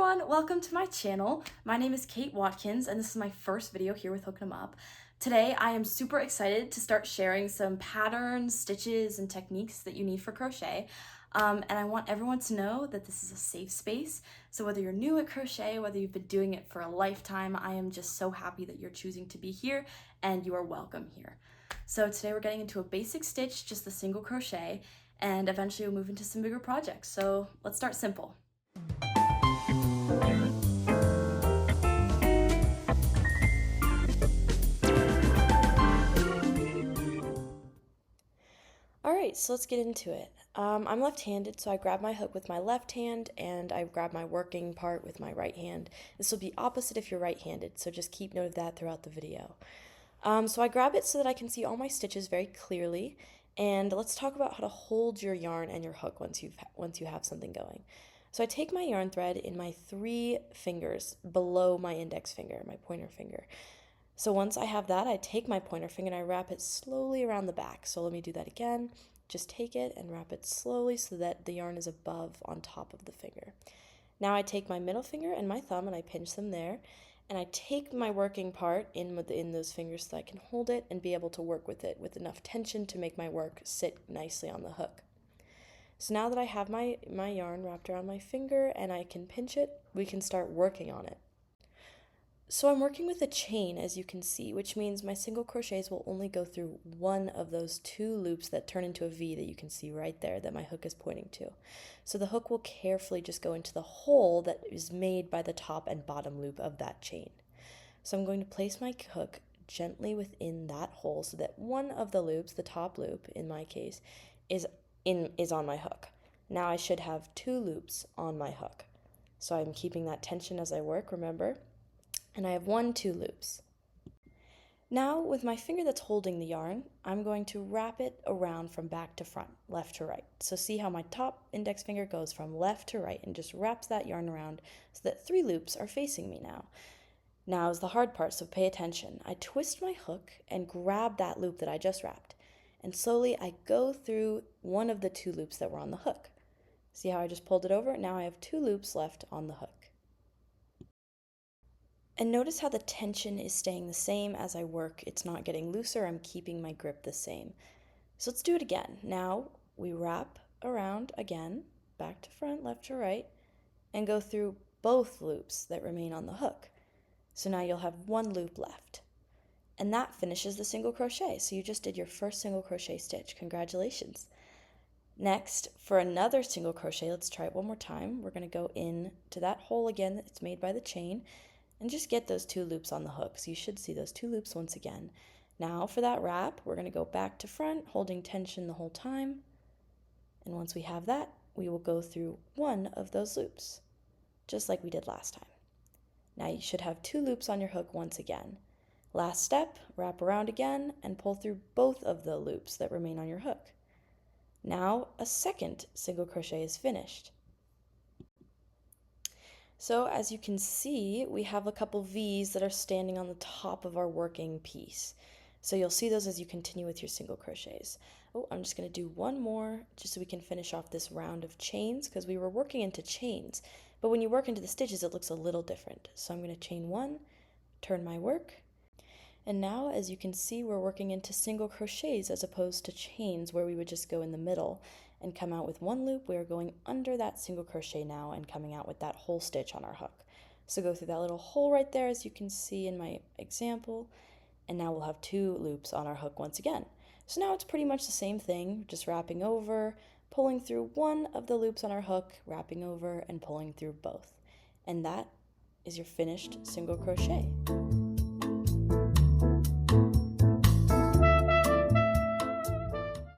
everyone, welcome to my channel. My name is Kate Watkins and this is my first video here with Hooking 'em Up. Today I am super excited to start sharing some patterns, stitches, and techniques that you need for crochet. And I want everyone to know that this is a safe space. So whether you're new at crochet, whether you've been doing it for a lifetime, I am just so happy that you're choosing to be here and you are welcome here. So today we're getting into a basic stitch, just the single crochet, and eventually we'll move into some bigger projects. So let's start simple. Alright, so let's get into it. I'm left-handed, so I grab my hook with my left hand and I grab my working part with my right hand. This will be opposite if you're right-handed, so just keep note of that throughout the video. So I grab it so that I can see all my stitches very clearly, and let's talk about how to hold your yarn and your hook once you have something going. So I take my yarn thread in my 3 fingers below my index finger, my pointer finger. So once I have that, I take my pointer finger and I wrap it slowly around the back. So let me do that again. Just take it and wrap it slowly so that the yarn is above on top of the finger. Now I take my middle finger and my thumb and I pinch them there. And I take my working part in those fingers so that I can hold it and be able to work with it with enough tension to make my work sit nicely on the hook. So now that I have my yarn wrapped around my finger and I can pinch it, we can start working on it. So I'm working with a chain, as you can see, which means my single crochets will only go through one of those 2 loops that turn into a V that you can see right there that my hook is pointing to. So the hook will carefully just go into the hole that is made by the top and bottom loop of that chain. So I'm going to place my hook gently within that hole so that one of the loops, the top loop in my case, is on my hook. Now I should have 2 loops on my hook. So I'm keeping that tension as I work, remember? And I have 1, 2 loops. Now, with my finger that's holding the yarn, I'm going to wrap it around from back to front, left to right. So see how my top index finger goes from left to right and just wraps that yarn around so that 3 loops are facing me now. Now is the hard part, so pay attention. I twist my hook and grab that loop that I just wrapped. And slowly I go through one of the 2 loops that were on the hook. See how I just pulled it over? Now I have 2 loops left on the hook. And notice how the tension is staying the same as I work. It's not getting looser, I'm keeping my grip the same. So let's do it again. Now we wrap around again, back to front, left to right, and go through both loops that remain on the hook. So now you'll have 1 loop left. And that finishes the single crochet. So you just did your first single crochet stitch. Congratulations. Next, for another single crochet, let's try it one more time. We're going to go in to that hole again that's made by the chain, and just get those 2 loops on the hook. So you should see those 2 loops once again. Now for that wrap, we're going to go back to front, holding tension the whole time. And once we have that, we will go through one of those loops, just like we did last time. Now you should have 2 loops on your hook once again. Last step, wrap around again and pull through both of the loops that remain on your hook. Now a second single crochet is finished. So as you can see, we have a couple V's that are standing on the top of our working piece. So you'll see those as you continue with your single crochets. Oh, I'm just going to do one more just so we can finish off this round of chains because we were working into chains. But when you work into the stitches, it looks a little different. So I'm going to chain 1, turn my work. And now, as you can see, we're working into single crochets as opposed to chains where we would just go in the middle and come out with 1 loop. We are going under that single crochet now and coming out with that whole stitch on our hook. So go through that little hole right there as you can see in my example, and now we'll have 2 loops on our hook once again. So now it's pretty much the same thing, just wrapping over, pulling through one of the loops on our hook, wrapping over, and pulling through both. And that is your finished single crochet.